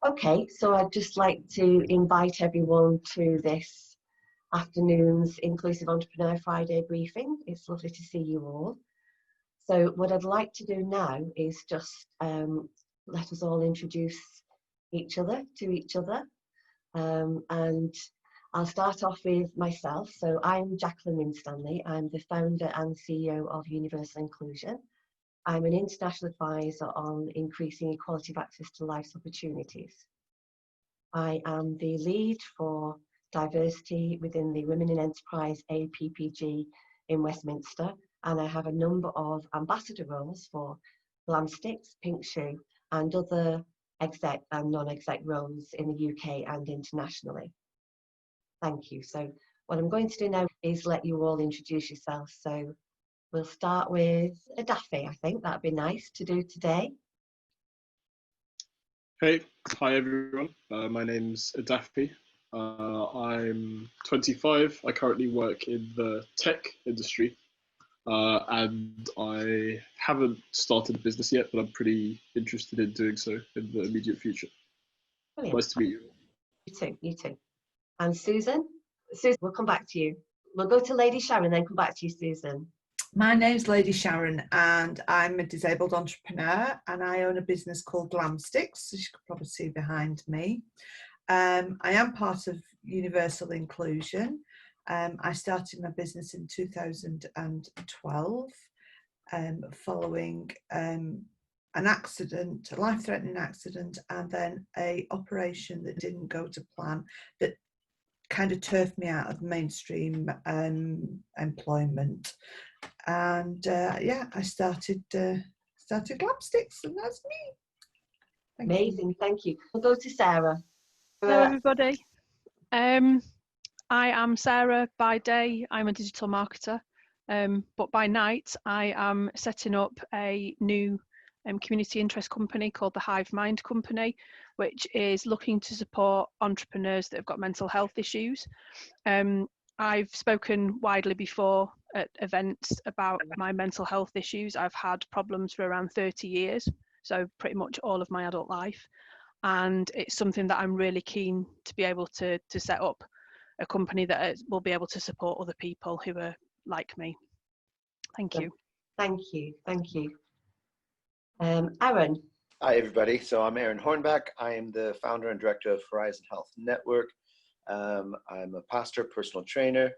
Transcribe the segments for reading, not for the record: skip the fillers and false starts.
Okay, so I'd just like to invite everyone to this afternoon's Inclusive Entrepreneur Friday briefing. It's lovely to see you all. So what I'd like to do now is just let us all introduce each other to each other. And I'll start off with myself. So I'm Jacqueline Winstanley. I'm the founder and CEO of Universal Inclusion. I'm an international advisor on increasing equality of access to life's opportunities. I am the lead for diversity within the Women in Enterprise APPG in Westminster, and I have a number of ambassador roles for Glamsticks, Pink Shoe, and other exec and non-exec roles in the UK and internationally. Thank you. So what I'm going to do now is let you all introduce yourselves. So we'll start with Daffy. I think that'd be nice to do today. Hey, hi everyone. My name's Daffy. I'm 25. I currently work in the tech industry, and I haven't started a business yet, but I'm pretty interested in doing so in the immediate future. Brilliant. Nice to meet you. You too. You too. And Susan? Susan, we'll come back to you. We'll go to Lady Sharon, then come back to you, Susan. My name's Lady Sharon, and I'm a disabled entrepreneur, and I own a business called Glamsticks, as you can probably see behind me. I am part of Universal Inclusion. I started my business in 2012, following an accident, a life-threatening accident, and then an operation that didn't go to plan, that kind of turfed me out of mainstream employment. And yeah, I started Glamsticks, and that's me. Amazing, thank you. We'll go to Sarah. Hello everybody. I am Sarah. By day I'm a digital marketer, but by night I am setting up a new community interest company called the Hive Mind Company, which is looking to support entrepreneurs that have got mental health issues. I've spoken widely before at events about my mental health issues. I've had problems for around 30 years, so pretty much all of my adult life. And it's something that I'm really keen to be able to set up a company that will be able to support other people who are like me. Thank you. Thank you. Thank you. Aaron. Hi, everybody. So I'm Aaron Hornback. I am the founder and director of Horizon Health Network. I'm a pastor, personal trainer,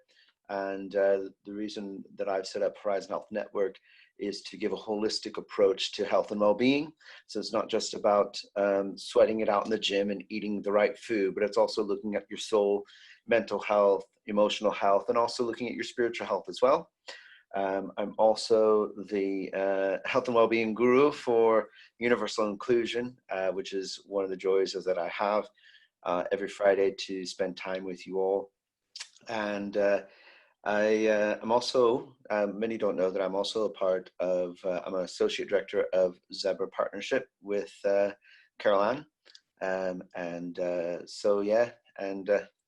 and the reason that I've set up Horizon Health Network is to give a holistic approach to health and well-being. So it's not just about sweating it out in the gym and eating the right food, but it's also looking at your soul, mental health, emotional health, and also looking at your spiritual health as well. I'm also the health and well-being guru for Universal Inclusion, which is one of the joys that I have every Friday to spend time with you all. And I'm also, many don't know that I'm also a part of, I'm an associate director of Zebra Partnership with Carol Ann. So yeah,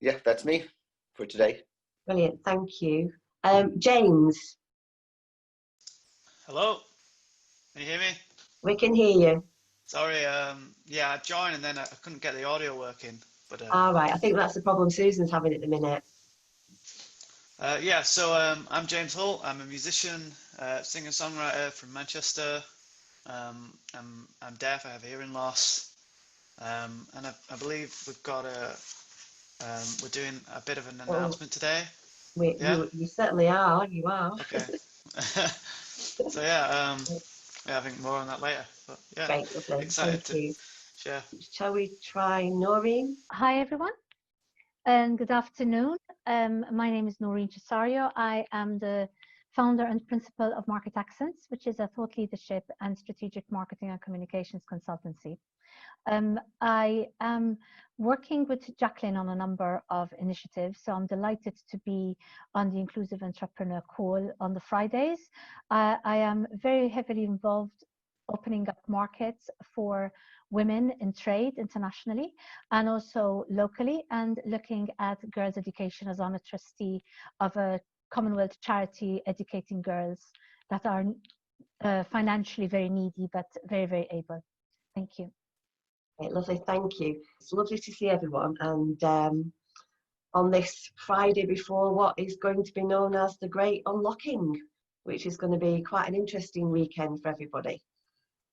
yeah, that's me for today. Brilliant, thank you. James. Hello, can you hear me? We can hear you. Sorry, yeah, I joined and then I couldn't get the audio working. But all right, I think that's the problem Susan's having at the minute. Yeah, so I'm James Hull. I'm a musician, singer-songwriter from Manchester. I'm deaf. I have hearing loss, and I believe we've got we're doing a bit of an announcement today. You certainly are. You are. Okay. So yeah, I think more on that later. But yeah, great, lovely. Excited Thank you. Share. Shall we try Noreen? Hi everyone, and good afternoon. My name is Noreen Cesario. I am the founder and principal of Market Accents, which is a thought leadership and strategic marketing and communications consultancy. I am working with Jacqueline on a number of initiatives, so I'm delighted to be on the Inclusive Entrepreneur call on the Fridays. I am very heavily involved opening up markets for women in trade internationally and also locally, and looking at girls' education as I'm a trustee of a Commonwealth charity educating girls that are financially very needy but very, very able. Thank you. Okay, lovely, thank you. It's lovely to see everyone, and on this Friday before what is going to be known as the Great Unlocking, which is going to be quite an interesting weekend for everybody.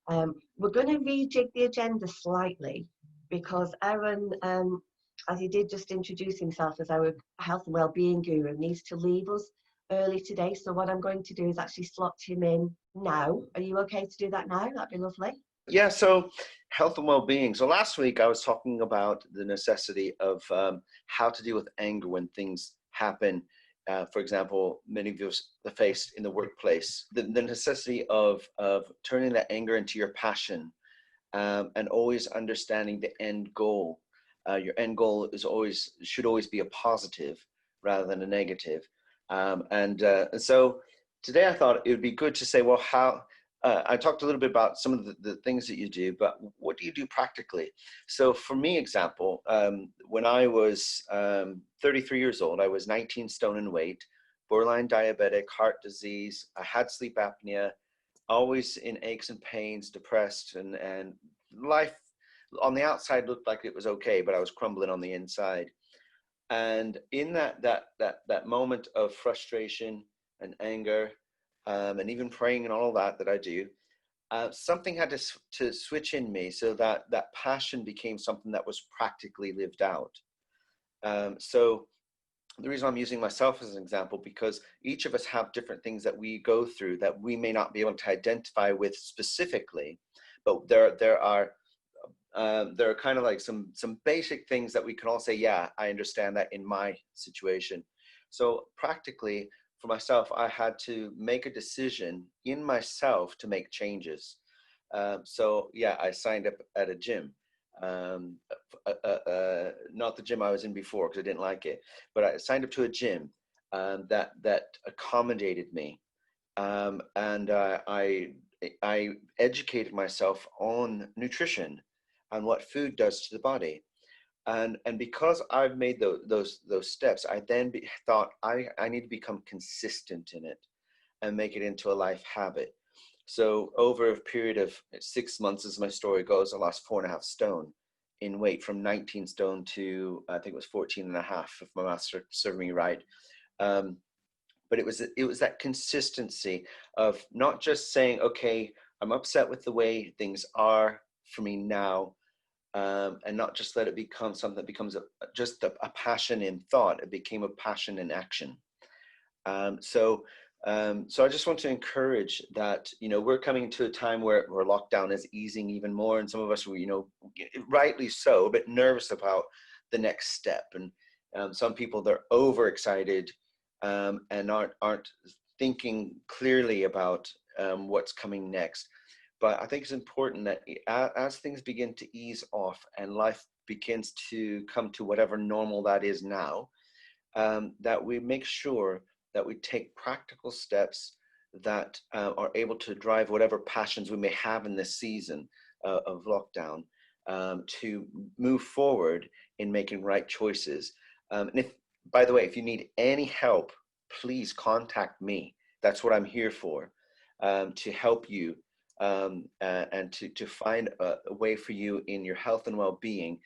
We're going to rejig the agenda slightly because Aaron, as he did just introduce himself as our health and wellbeing guru, needs to leave us early today. So what I'm going to do is actually slot him in now. Are you okay to do that now? That'd be lovely. Yeah, so health and well-being. So last week I was talking about the necessity of how to deal with anger when things happen. For example, many of us faced in the workplace, the necessity of turning that anger into your passion, and always understanding the end goal. Your end goal should always be a positive rather than a negative. And so today I thought it would be good to say, well, how. I talked a little bit about some of the things that you do, but what do you do practically? So for me, example, when I was 33 years old, I was 19 stone in weight, borderline diabetic, heart disease. I had sleep apnea, always in aches and pains, depressed, and life on the outside looked like it was okay, but I was crumbling on the inside. And in that moment of frustration and anger, and even praying and all that I do, something had to switch in me so that passion became something that was practically lived out. So the reason I'm using myself as an example, because each of us have different things that we go through that we may not be able to identify with specifically, but there are kind of like some basic things that we can all say, yeah, I understand that in my situation. So practically, for myself, I had to make a decision in myself to make changes. So yeah, I signed up at a gym, not the gym I was in before because I didn't like it, but I signed up to a gym that accommodated me, and I educated myself on nutrition and what food does to the body. And because I've made those steps, I then thought I need to become consistent in it and make it into a life habit. So over a period of 6 months, as my story goes, I lost 4.5 stone in weight, from 19 stone to I think it was 14.5, if my math served me right. But it was that consistency of not just saying, okay, I'm upset with the way things are for me now. And not just let it become something that becomes just a passion in thought. It became a passion in action. So I just want to encourage that, we're coming to a time where lockdown is easing even more. And some of us, rightly so, a bit nervous about the next step. And some people, they're overexcited and aren't thinking clearly about what's coming next. But I think it's important that as things begin to ease off and life begins to come to whatever normal that is now, that we make sure that we take practical steps that are able to drive whatever passions we may have in this season of lockdown, to move forward in making right choices. And by the way, if you need any help, please contact me. That's what I'm here for, to help you. And to find a way for you in your health and well-being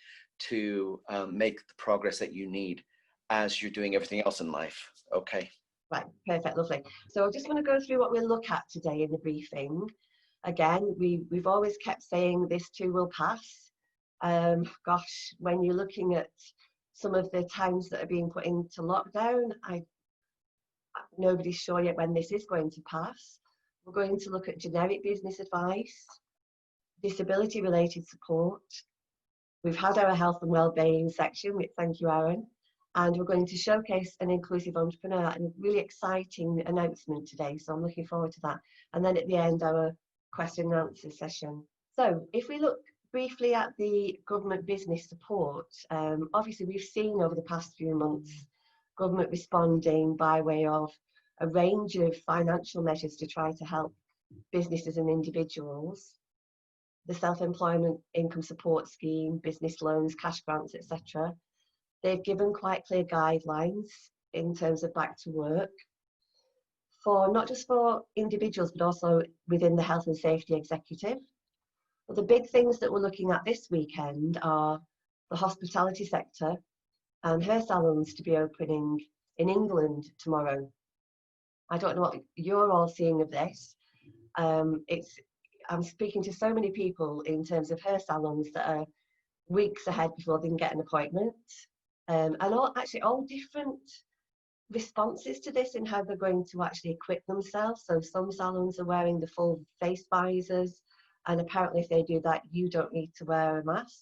to make the progress that you need as you're doing everything else in life. Okay. Right, perfect, lovely. So I just want to go through what we'll look at today in the briefing. Again, we've always kept saying this too will pass. Gosh, when you're looking at some of the times that are being put into lockdown, nobody's sure yet when this is going to pass. We're going to look at generic business advice, disability related support. We've had our health and wellbeing section, which thank you, Aaron. And we're going to showcase an inclusive entrepreneur, and a really exciting announcement today. So I'm looking forward to that. And then at the end, our question and answer session. So if we look briefly at the government business support, obviously we've seen over the past few months, government responding by way of a range of financial measures to try to help businesses and individuals. The self-employment income support scheme, business loans, cash grants, etc. They've given quite clear guidelines in terms of back to work, for not just for individuals, but also within the health and safety executive. But the big things that we're looking at this weekend are the hospitality sector and hair salons to be opening in England tomorrow. I don't know what you're all seeing of this. I'm speaking to so many people in terms of hair salons that are weeks ahead before they can get an appointment, and all different responses to this and how they're going to actually equip themselves. So some salons are wearing the full face visors, and apparently if they do that, you don't need to wear a mask.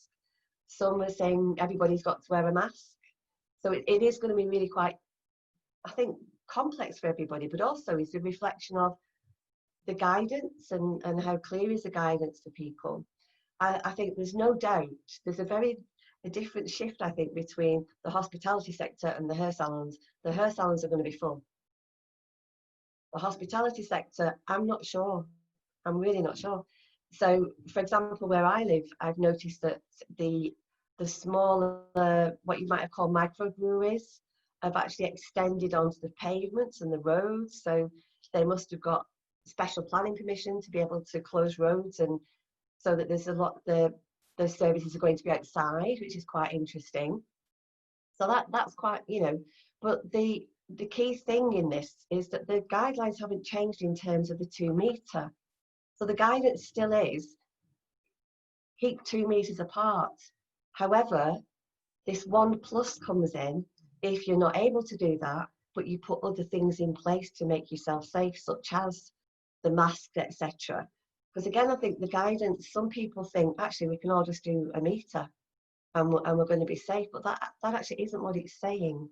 Some are saying everybody's got to wear a mask. So it is going to be really quite, I think, complex for everybody, but also is a reflection of the guidance and how clear is the guidance for people. I think there's no doubt there's a different shift, I think, between the hospitality sector and the hair salons. The hair salons are going to be full. The hospitality sector, I'm not sure. I'm really not sure. So, for example, where I live, I've noticed that the smaller, what you might have called microbreweries, have actually extended onto the pavements and the roads. So they must have got special planning permission to be able to close roads, and so that there's a lot, the services are going to be outside, which is quite interesting. So that's quite, but the key thing in this is that the guidelines haven't changed in terms of the 2 metre. So the guidance still is keep 2 metres apart. However, this 1+ comes in if you're not able to do that, but you put other things in place to make yourself safe, such as the mask, etc. Because again, I think the guidance, some people think actually we can all just do 1 metre and we're going to be safe, but that actually isn't what it's saying.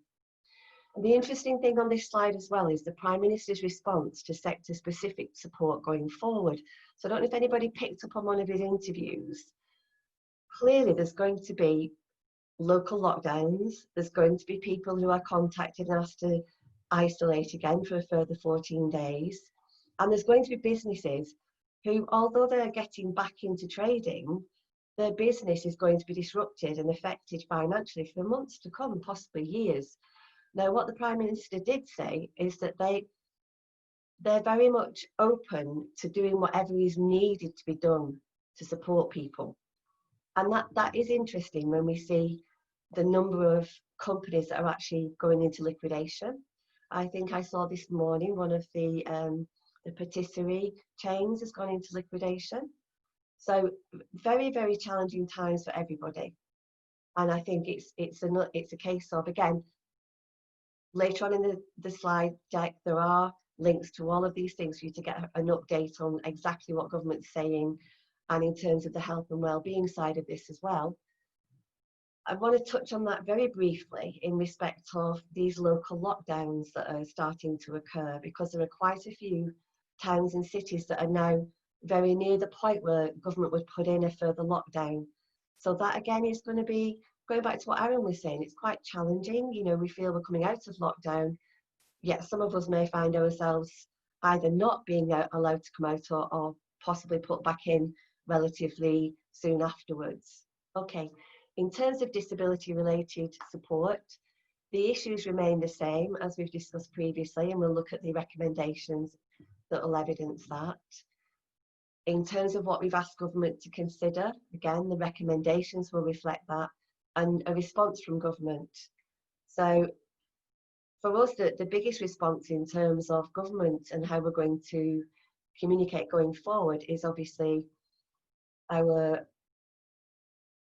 And the interesting thing on this slide as well is the Prime Minister's response to sector-specific support going forward. So I don't know if anybody picked up on one of his interviews. Clearly there's going to be local lockdowns, there's going to be people who are contacted and asked to isolate again for a further 14 days. And there's going to be businesses who, although they're getting back into trading, their business is going to be disrupted and affected financially for months to come, possibly years. Now, what the Prime Minister did say is that they're very much open to doing whatever is needed to be done to support people. And that is interesting when we see the number of companies that are actually going into liquidation. I think I saw this morning one of the patisserie chains has gone into liquidation. So very, very challenging times for everybody. And I think it's a case of, again, later on in the slide deck, there are links to all of these things for you to get an update on exactly what government's saying, and in terms of the health and well-being side of this as well. I want to touch on that very briefly in respect of these local lockdowns that are starting to occur, because there are quite a few towns and cities that are now very near the point where government would put in a further lockdown. So that again is going to be, going back to what Aaron was saying, it's quite challenging. We feel we're coming out of lockdown, yet some of us may find ourselves either not being allowed to come out or possibly put back in relatively soon afterwards. Okay, in terms of disability related support, the issues remain the same as we've discussed previously, and we'll look at the recommendations that will evidence that. In terms of what we've asked government to consider, again, the recommendations will reflect that, and a response from government. So for us, the biggest response in terms of government and how we're going to communicate going forward is obviously our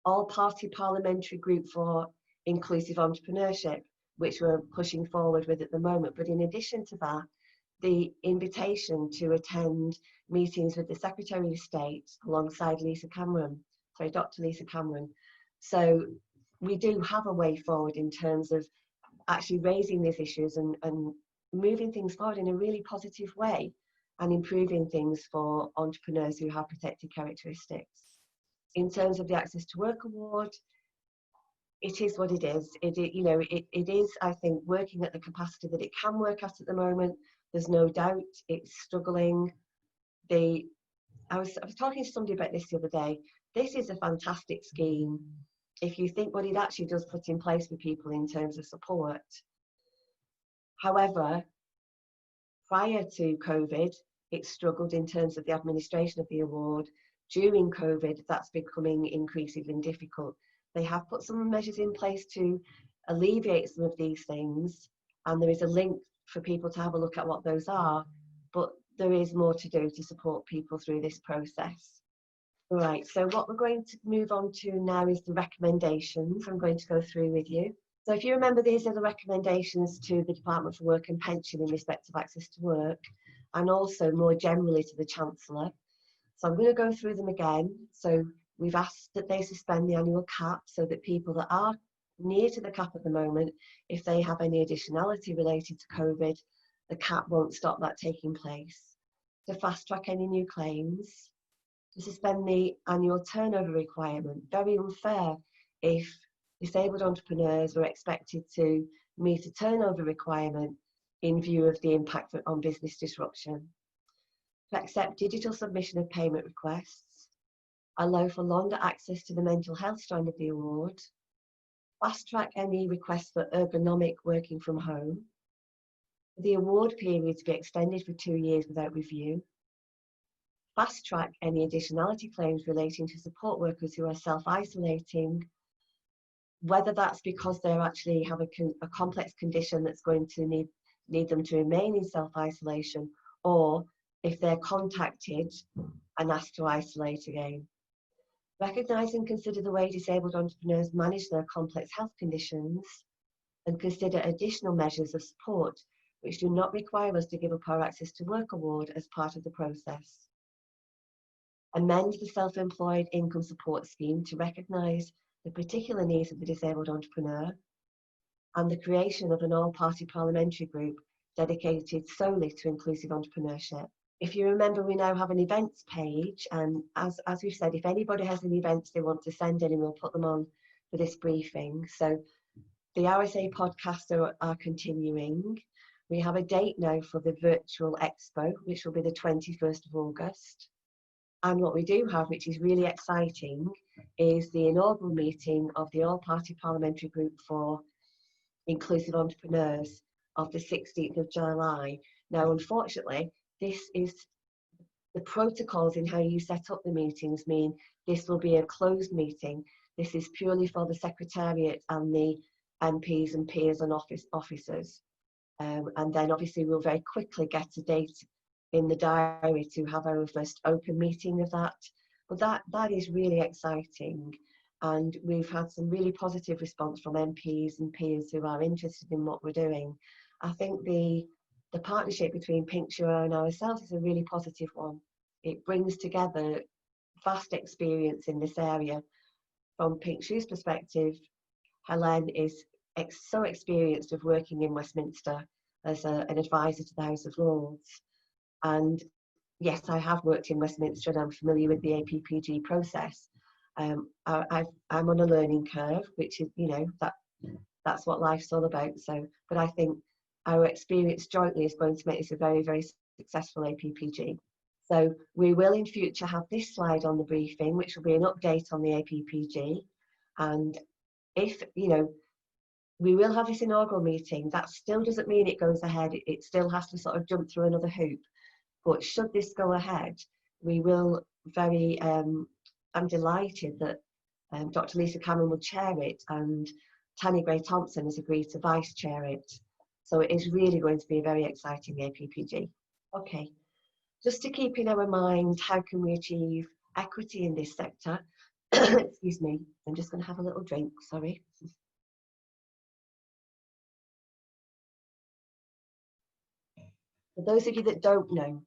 all-party parliamentary group for inclusive entrepreneurship, which we're pushing forward with at the moment. But in addition to that, the invitation to attend meetings with the Secretary of State alongside Dr. Lisa Cameron. So we do have a way forward in terms of actually raising these issues and moving things forward in a really positive way and improving things for entrepreneurs who have protected characteristics. In terms of the Access to Work Award, it is what it is. It is, I think, working at the capacity that it can work at the moment. There's no doubt it's struggling. I was talking to somebody about this the other day. This is a fantastic scheme if you think what it actually does put in place for people in terms of support. However, prior to COVID, it struggled in terms of the administration of the award during COVID, that's becoming increasingly difficult. They have put some measures in place to alleviate some of these things, and there is a link for people to have a look at what those are, but there is more to do to support people through this process. All right, so what we're going to move on to now is the recommendations I'm going to go through with you. So if you remember, these are the recommendations to the Department for Work and Pension in respect of access to work, and also more generally to the Chancellor. So I'm going to go through them again. So we've asked that they suspend the annual cap so that people that are near to the cap at the moment, if they have any additionality related to COVID, the cap won't stop that taking place. To fast track any new claims, to suspend the annual turnover requirement. Very unfair if disabled entrepreneurs were expected to meet a turnover requirement in view of the impact on business disruption. To accept digital submission of payment requests, allow for longer access to the mental health strand of the award, fast track any requests for ergonomic working from home, the award period to be extended for 2 years without review, fast track any additionality claims relating to support workers who are self-isolating, whether that's because they actually have a complex condition that's going to need them to remain in self-isolation, or if they're contacted and asked to isolate again. Recognise and consider the way disabled entrepreneurs manage their complex health conditions, and consider additional measures of support which do not require us to give up our access to work award as part of the process. Amend the self-employed income support scheme to recognise the particular needs of the disabled entrepreneur, and the creation of an all-party parliamentary group dedicated solely to inclusive entrepreneurship. If you remember, we now have an events page, and as we've said, if anybody has any events they want to send in, we'll put them on for this briefing. So the RSA podcasts are continuing. We have a date now for the virtual expo, which will be the 21st of August. And what we do have, which is really exciting, is the inaugural meeting of the all-party parliamentary group for inclusive entrepreneurs of the 16th of July. Now, unfortunately, this is the protocols in how you set up the meetings mean this will be a closed meeting. This is purely for the Secretariat and the MPs and peers and officers. And then obviously we'll very quickly get a date in the diary to have our first open meeting of that. But that is really exciting. And we've had some really positive response from MPs and peers who are interested in what we're doing. I think the partnership between Pink Shoe and ourselves is a really positive one. It brings together vast experience in this area. From Pink Shoe's perspective, Helen is so experienced of working in Westminster as an advisor to the House of Lords. And yes, I have worked in Westminster and I'm familiar with the APPG process. I'm on a learning curve, which is, that's what life's all about. So, but I think our experience jointly is going to make this a very, very successful APPG. So we will in future have this slide on the briefing, which will be an update on the APPG. And if, we will have this inaugural meeting, that still doesn't mean it goes ahead. It still has to sort of jump through another hoop. But should this go ahead, we will I'm delighted that Dr. Lisa Cameron will chair it and Tanya Gray Thompson has agreed to vice chair it. So it is really going to be a very exciting APPG. Okay, just to keep in our mind, how can we achieve equity in this sector? Excuse me, I'm just going to have a little drink, sorry. For those of you that don't know,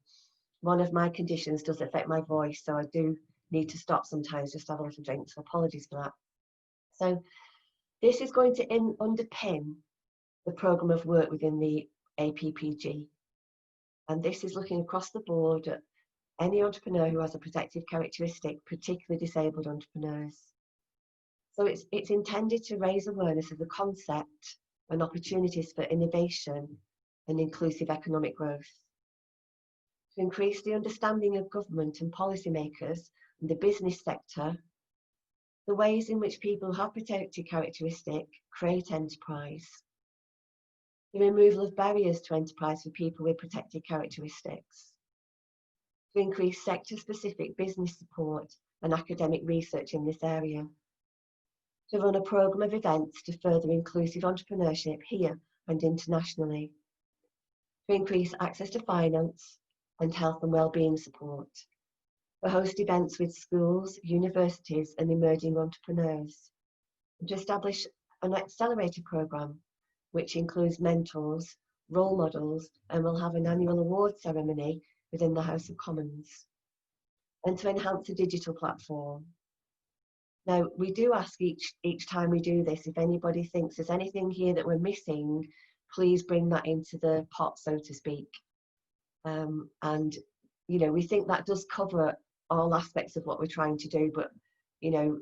one of my conditions does affect my voice, so I do need to stop sometimes, just have a little drink, so apologies for that. So this is going to underpin the programme of work within the APPG. And this is looking across the board at any entrepreneur who has a protected characteristic, particularly disabled entrepreneurs. So it's intended to raise awareness of the concept and opportunities for innovation and inclusive economic growth, to increase the understanding of government and policymakers and the business sector, the ways in which people who have protected characteristic create enterprise, the removal of barriers to enterprise for people with protected characteristics, to increase sector-specific business support and academic research in this area, to run a programme of events to further inclusive entrepreneurship here and internationally, to increase access to finance and health and wellbeing support, to host events with schools, universities and emerging entrepreneurs, and to establish an accelerator programme which includes mentors, role models, and will have an annual award ceremony within the House of Commons, and to enhance the digital platform. Now, we do ask each time we do this, if anybody thinks there's anything here that we're missing, please bring that into the pot, so to speak. And, you know, we think that does cover all aspects of what we're trying to do, but, you know,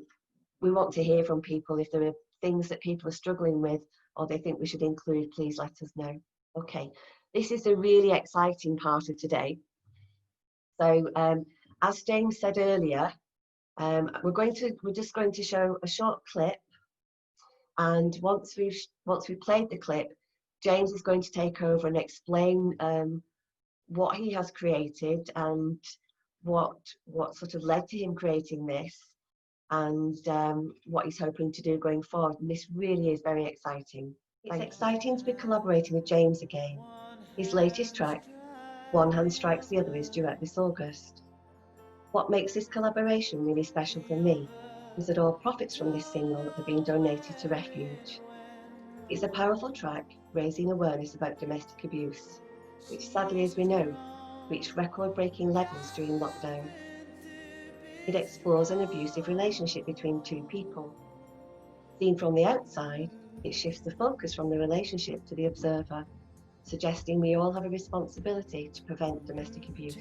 we want to hear from people. If there are things that people are struggling with or they think we should include, please let us know. Okay, this is a really exciting part of today. So as James said earlier, we're just going to show a short clip, and once we've played the clip, James is going to take over and explain what he has created and what sort of led to him creating this, and what he's hoping to do going forward. And this really is very exciting. It's exciting to be collaborating with James again. His latest track, One Hand Strikes the Other, is due out this August. What makes this collaboration really special for me is that all profits from this single are being donated to Refuge. It's a powerful track raising awareness about domestic abuse, which sadly, as we know, reached record-breaking levels during lockdown. It explores an abusive relationship between two people. Seen from the outside, it shifts the focus from the relationship to the observer, suggesting we all have a responsibility to prevent domestic abuse.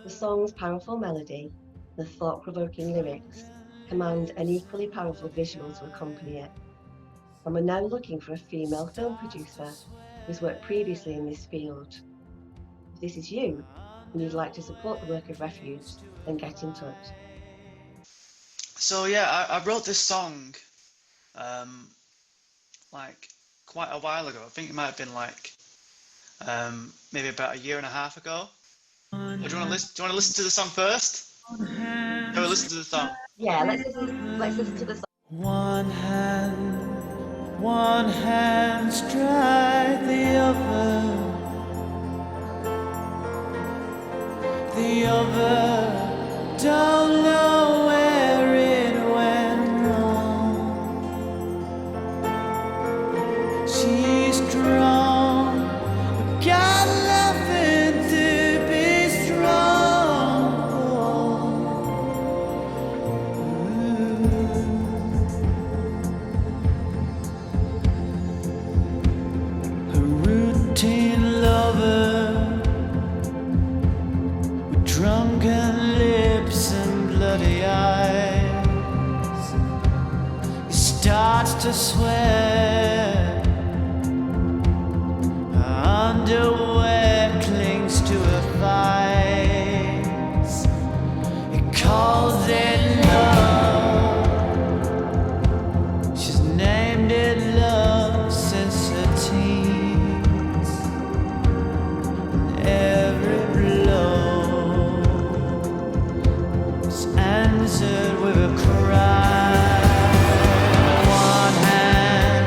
The song's powerful melody, the thought-provoking lyrics, command an equally powerful visual to accompany it. And we're now looking for a female film producer who's worked previously in this field. If this is you and you'd like to support the work of Refuge, then get in touch. So yeah, I wrote this song like quite a while ago. I think it might have been like maybe about 1.5 years ago. Do you want to listen to the song first? Go listen to the song. Yeah, let's listen to the song. One hand strike the other don't know where it went wrong. She's strong, got nothing to be strong for. Her routine lover, drunken lips and bloody eyes, he starts to sweat. Her underwear clings to her thighs. He calls it love. She's named it love since her teens. And every blow answered with a cry. One hand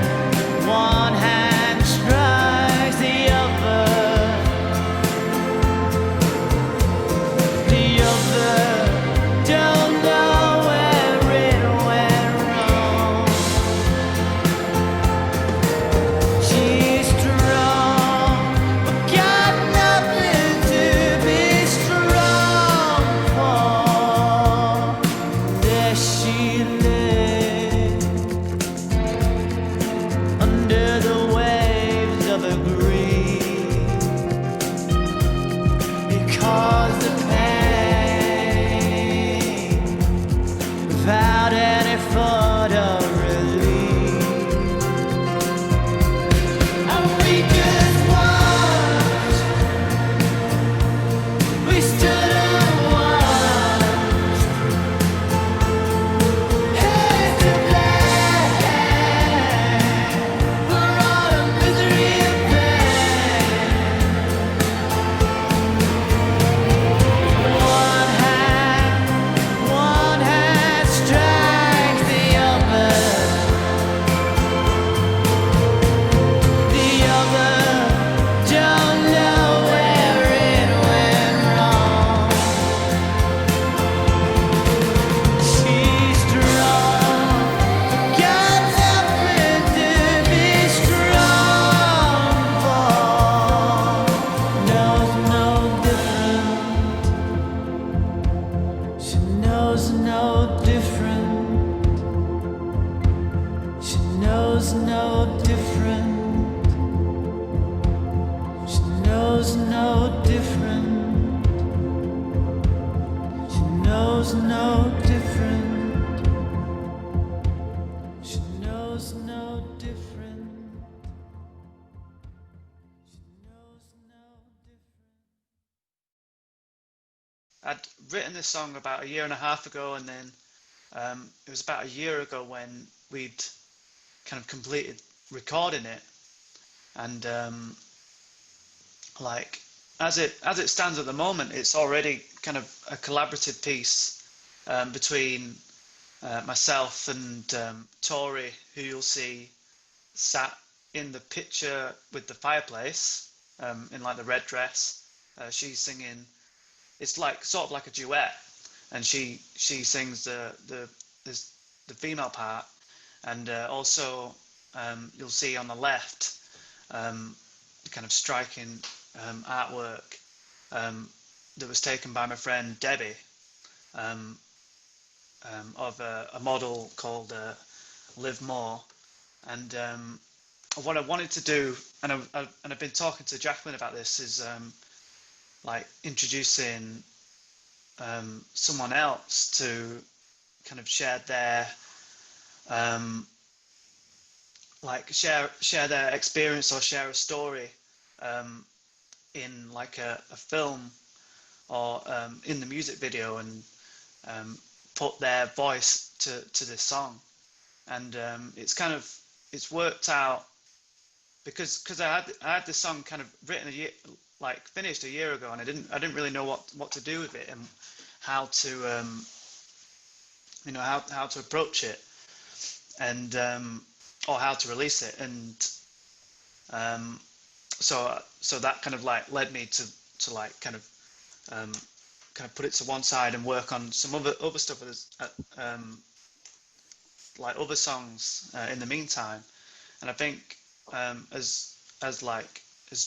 knows no different. She knows no different. She knows no different. She knows no different. She knows no different. I'd written this song about a year and a half ago, and then it was about a year ago when we'd kind of completed recording it, and like as it stands at the moment, it's already kind of a collaborative piece between myself and Tori, who you'll see sat in the picture with the fireplace in like the red dress. She's singing. It's like sort of like a duet, and she sings the female part, and also you'll see on the left kind of striking artwork that was taken by my friend Debbie of a model called Live More. And what I wanted to do, and I've been talking to Jacqueline about this, is like introducing someone else to kind of share their share their experience or share a story in like a film or in the music video, and put their voice to this song. And it's worked out because I had this song kind of written finished a year ago, and I didn't really know what to do with it and how to how to approach it, and or how to release it. And so that kind of like led me to like kind of put it to one side and work on some other stuff like other songs in the meantime. And I think as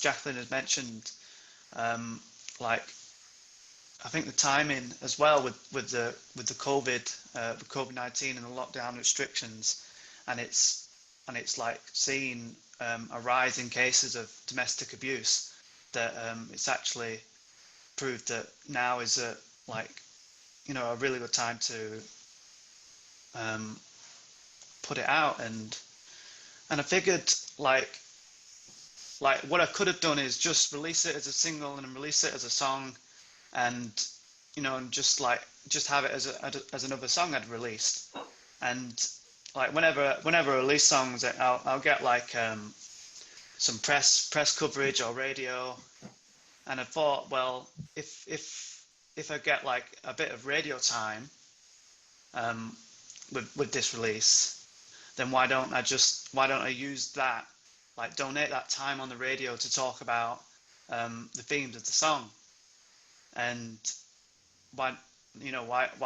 Jacqueline has mentioned, like I think the timing as well with the COVID-19 and the lockdown restrictions, and it's like seeing a rise in cases of domestic abuse, that it's actually proved that now is a really good time to put it out. And I figured like what I could have done is just release it as a single and then release it as a song, and and just have it as another song I'd released. And like whenever I release songs, I'll get like some press coverage or radio. And I thought, well, if I get like a bit of radio time with this release, then why don't I use that, like donate that time on the radio to talk about the themes of the song? And why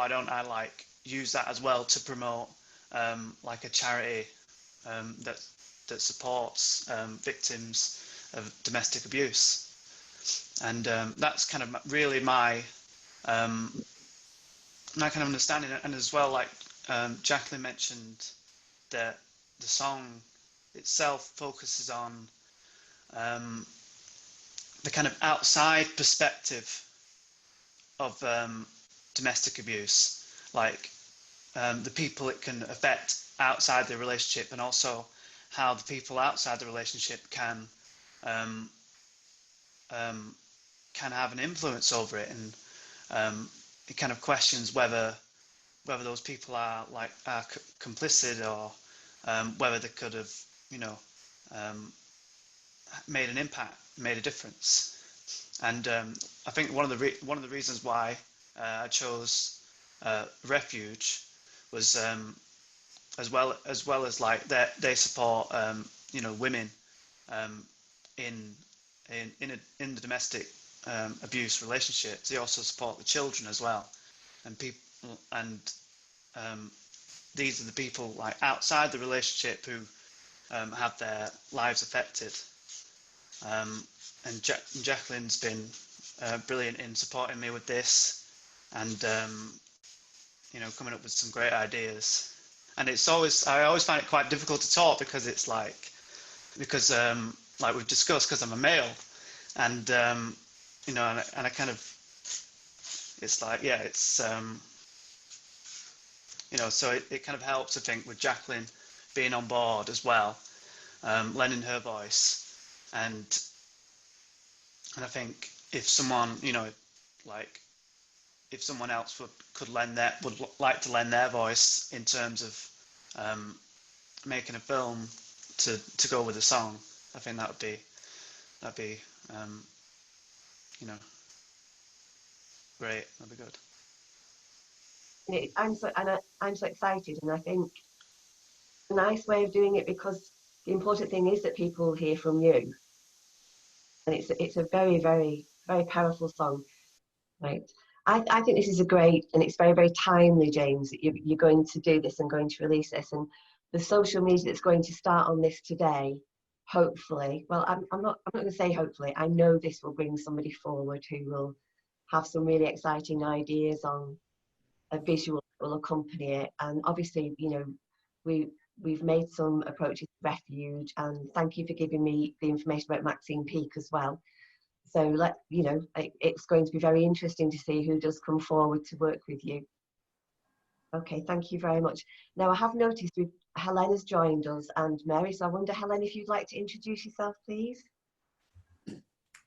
don't I like use that as well to promote like a charity that supports victims of domestic abuse? And that's kind of really my kind of understanding. And as well, like Jacqueline mentioned, that the song itself focuses on the kind of outside perspective of domestic abuse, like the people it can affect outside the relationship, and also how the people outside the relationship can have an influence over it. And it kind of questions whether those people are complicit, or whether they could have made an impact, made a difference. And I think one of the reasons why I chose Refuge was as well as like they support women in the domestic abuse relationships. They also support the children as well, and people, and these are the people like outside the relationship who have their lives affected. And Jacqueline's been brilliant in supporting me with this, and coming up with some great ideas. and I always find it quite difficult to talk because it's like we've discussed, because I'm a male, and you know, and I kind of, it's like, yeah, it's you know, so it kind of helps, I think, with Jacqueline being on board as well, lending her voice, and I think if someone, you know, like if someone else would like to lend their voice in terms of making a film to go with a song, I think that'd be you know, great. That'd be good. I'm so excited, and I think a nice way of doing it, because the important thing is that people hear from you, and it's a very, very, very powerful song, right? I think this is a great, and it's very, very timely, James, that you're going to do this and going to release this, and the social media that's going to start on this today, hopefully, well, I'm not going to say hopefully, I know this will bring somebody forward who will have some really exciting ideas on a visual that will accompany it. And obviously, you know, we've made some approaches to Refuge, and thank you for giving me the information about Maxine Peake as well. So you know, it's going to be very interesting to see who does come forward to work with you. Okay, thank you very much. Now, I have noticed Helen has joined us, and Mary, so I wonder, Helen, if you'd like to introduce yourself, please.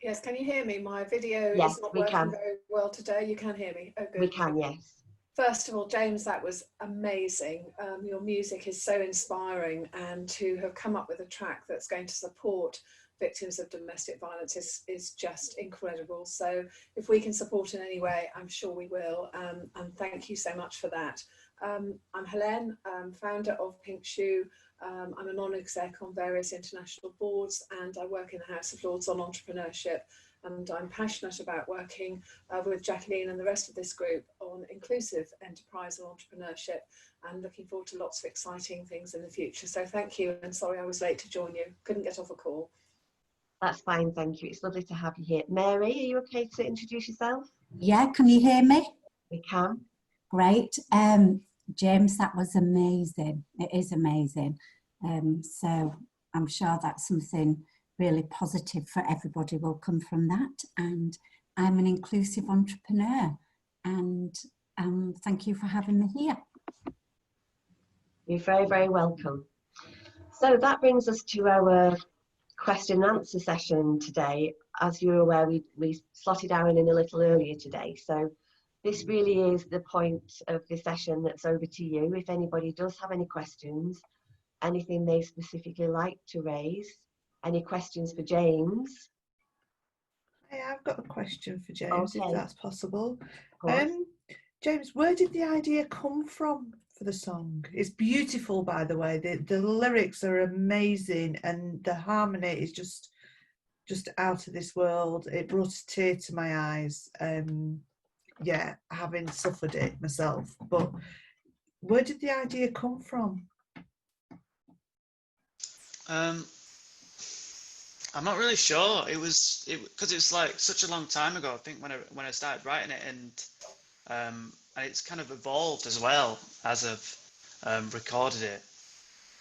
Yes, can you hear me? My video Yes, is not we working can. very well today. You can hear me? Oh, good. We can, yes. First of all, James, that was amazing. Your music is so inspiring, and to have come up with a track that's going to support victims of domestic violence is just incredible. So if we can support in any way, I'm sure we will. And thank you so much for that. I'm Helen, founder of Pink Shoe. I'm a non-exec on various international boards, and I work in the House of Lords on entrepreneurship. And I'm passionate about working with Jacqueline and the rest of this group on inclusive enterprise and entrepreneurship, and looking forward to lots of exciting things in the future. So thank you, and sorry I was late to join you. Couldn't get off a call. That's fine, thank you. It's lovely to have you here. Mary, are you okay to introduce yourself? Yeah, can you hear me? We can. Great. James, that was amazing. It is amazing. So I'm sure that's something really positive for everybody will come from that. And I'm an inclusive entrepreneur, and thank you for having me here. You're very, very welcome. So that brings us to our question and answer session today. As you're aware, we slotted Aaron in a little earlier today. So this really is the point of the session that's over to you. If anybody does have any questions, anything they specifically like to raise, any questions for James? Hey, I've got a question for James, Okay. if that's possible. Of course. James, where did the idea come from for the song? It's beautiful, by the way. The lyrics are amazing, and the harmony is just out of this world. It brought a tear to my eyes. Yeah, having suffered it myself. But where did the idea come from? I'm not really sure. It was because it was like such a long time ago, I think, when I started writing it, and it's kind of evolved as well as I've recorded it,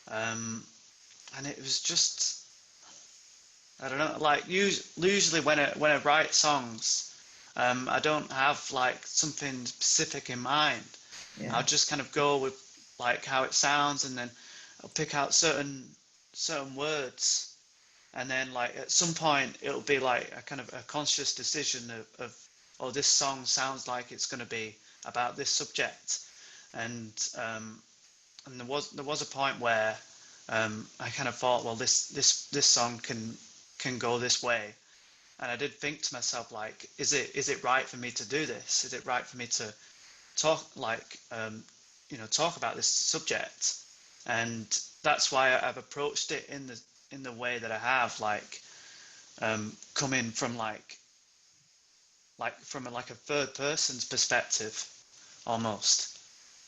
and it was just, I don't know, like usually when I write songs, I don't have like something specific in mind. Yeah. I'll just kind of go with like how it sounds, and then I'll pick out certain words, and then like at some point it'll be like a kind of a conscious decision of oh, this song sounds like it's going to be about this subject, and there was a point where I kind of thought, well, this song can go this way, and I did think to myself, like, is it right for me to do this? Is it right for me to talk like talk about this subject? And that's why I've approached it in the way that I have, like coming from like from a third person's perspective almost,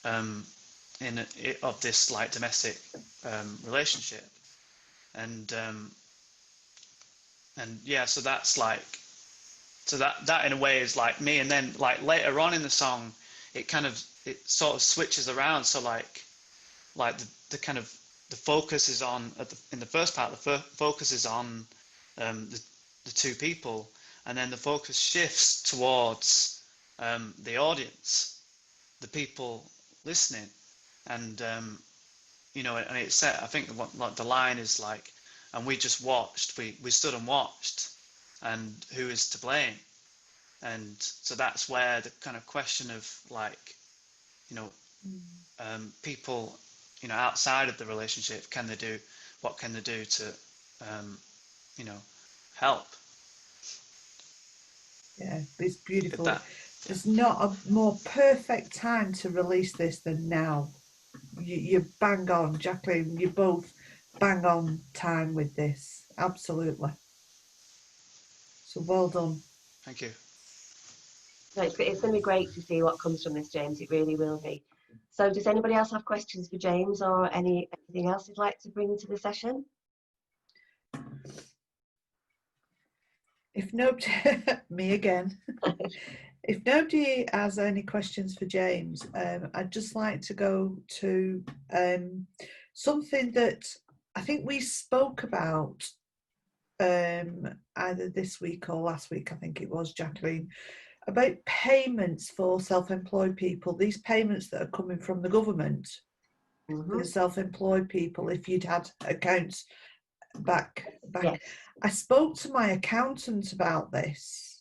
of this like domestic relationship, and yeah, so that's like, so that in a way is like me. And then like later on in the song, it sort of switches around. So like like the kind of the focus is on in the first part. The focus is on the two people, and then the focus shifts towards the audience, the people listening, and you know, and it's set. I think like the line is like, and we just watched. We stood and watched, and who is to blame? And so that's where the kind of question of like, you know, people, you know, outside of the relationship, what can they do to, you know, help? Yeah, it's beautiful. There's not a more perfect time to release this than now. You bang on, Jacqueline, you both bang on time with this, absolutely. So well done. Thank you. No, it's going to be great to see what comes from this, James. It really will be. So does anybody else have questions for James, or anything else you'd like to bring to the session? If nobody, me again. If nobody has any questions for James, I'd just like to go to something that I think we spoke about either this week or last week, I think it was, Jacqueline, about payments for self-employed people, these payments that are coming from the government for the self-employed people, if you'd had accounts back. Yes. I spoke to my accountant about this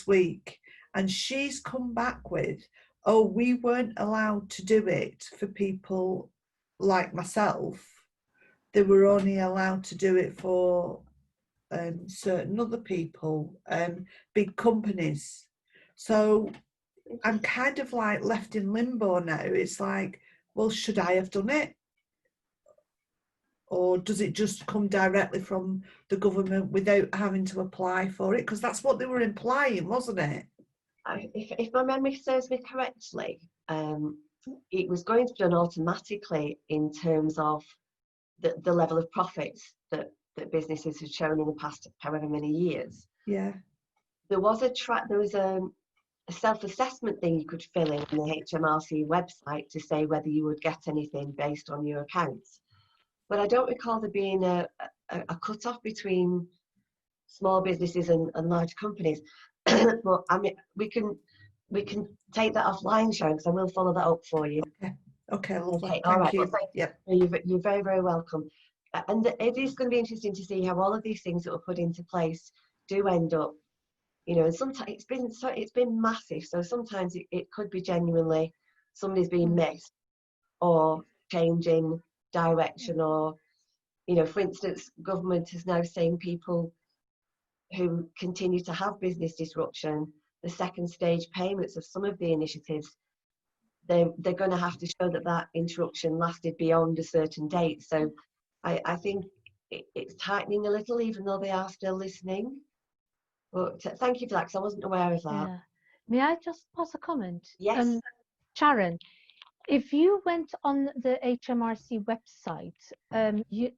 week, and she's come back with, oh, we weren't allowed to do it for people like myself. They were only allowed to do it for certain other people, big companies. So I'm kind of like left in limbo now. It's like, well, should I have done it? Or does it just come directly from the government without having to apply for it? Because that's what they were implying, wasn't it? If my memory serves me correctly, it was going to be done automatically in terms of the level of profits that businesses had shown in the past however many years. Yeah. There was a self-assessment thing you could fill in on the HMRC website to say whether you would get anything based on your accounts. But I don't recall there being a cut-off between small businesses and large companies. But I mean, we can take that offline, Sharon, because I will follow that up for you. Okay, lovely. Okay, all right. You. Well, yep. You're very, very welcome. And it is going to be interesting to see how all of these things that were put into place do end up, you know, and sometimes it's been massive. So sometimes it could be genuinely somebody's being missed or changing direction, or, you know, for instance, government is now saying people who continue to have business disruption, the second stage payments of some of the initiatives, they're going to have to show that interruption lasted beyond a certain date. So I think it's tightening a little, even though they are still listening. But thank you for that, because I wasn't aware of that. Yeah. May I just pass a comment? Yes. Sharon, if you went on the HMRC website,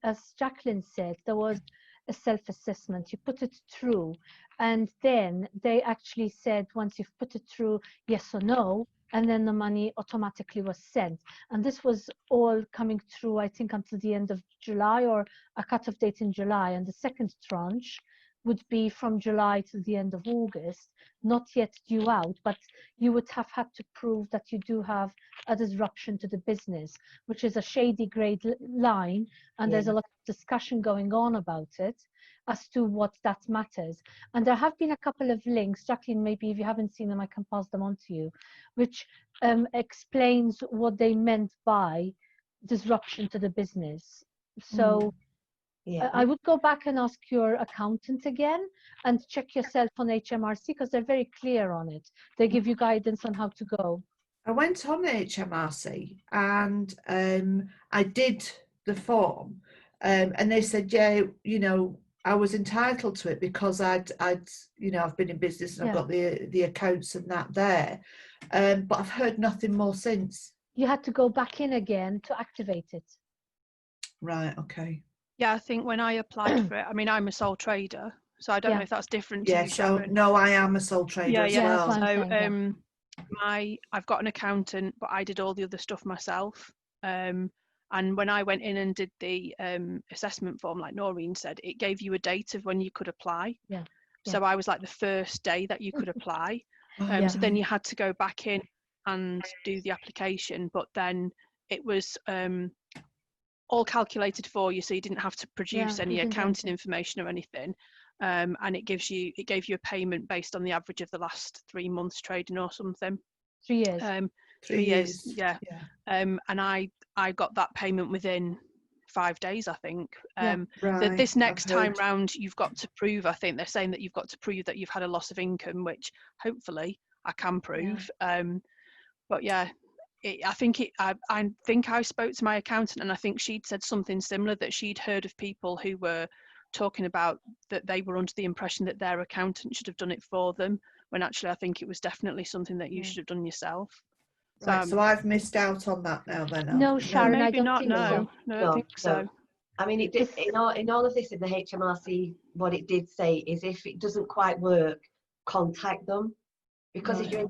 as Jacqueline said, there was a self-assessment. You put it through, and then they actually said, once you've put it through, yes or no, and then the money automatically was sent. And this was all coming through, I think, until the end of July, or a cut-off date in July. And the second tranche would be from July to the end of August, not yet due out, but you would have had to prove that you do have a disruption to the business, which is a shady grey line, and there's a lot of discussion going on about it as to what that matters. And there have been a couple of links, Jacqueline, maybe if you haven't seen them, I can pass them on to you, which explains what they meant by disruption to the business. So I would go back and ask your accountant again and check yourself on HMRC, because they're very clear on it. They give you guidance on how to go. I went on HMRC and I did the form, and they said, yeah, you know, I was entitled to it because I'd you know, I've been in business and I've got the accounts and that there, but I've heard nothing more since. You had to go back in again to activate it. Right. Okay. Yeah, I think when I applied for it, I mean, I'm a sole trader, so I don't know if that's different to you, so Sharon. no, I am a sole trader as well. So I've got an accountant, but I did all the other stuff myself. And And when I went in and did the assessment form, like Noreen said, it gave you a date of when you could apply. Yeah. So I was like the first day that you could apply. Oh, So then you had to go back in and do the application, but then it was all calculated for you, so you didn't have to produce any accounting information or anything. And it gave you a payment based on the average of the last 3 months trading or something. 3 years. 3 years, yeah. And I got that payment within 5 days, I think. That this next time round, you've got to prove, I think they're saying that you've got to prove that you've had a loss of income, which hopefully I can prove. But yeah, I think I spoke to my accountant, and I think she'd said something similar, that she'd heard of people who were talking about that they were under the impression that their accountant should have done it for them, when actually I think it was definitely something that you should have done yourself. Right, so I've missed out on that now then. No, Sharon, I maybe don't not. think so. No, I don't think so. I mean, it did, in all of this in the HMRC, what it did say is if it doesn't quite work, contact them, because if you're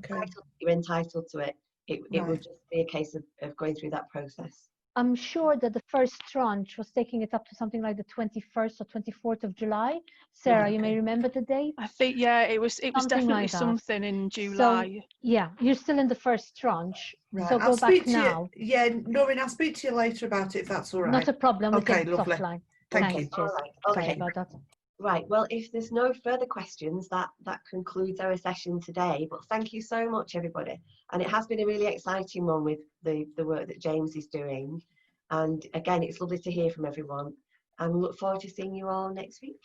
entitled to it. It would just be a case of going through that process. I'm sure that the first tranche was taking it up to something like the 21st or 24th of July. Sarah, you may remember the date? I think, yeah, it was definitely like something in July. So, yeah, you're still in the first tranche. Right. So I'll go back to now. You, yeah, Noreen, I'll speak to you later about it if that's all right. Not a problem. Okay, we lovely. Offline. Thank Thanks, you. Cheers. All right. Okay. Sorry about that. Right. Well, if there's no further questions, that concludes our session today. But thank you so much, everybody. And it has been a really exciting one with the work that James is doing. And again, it's lovely to hear from everyone. And we look forward to seeing you all next week.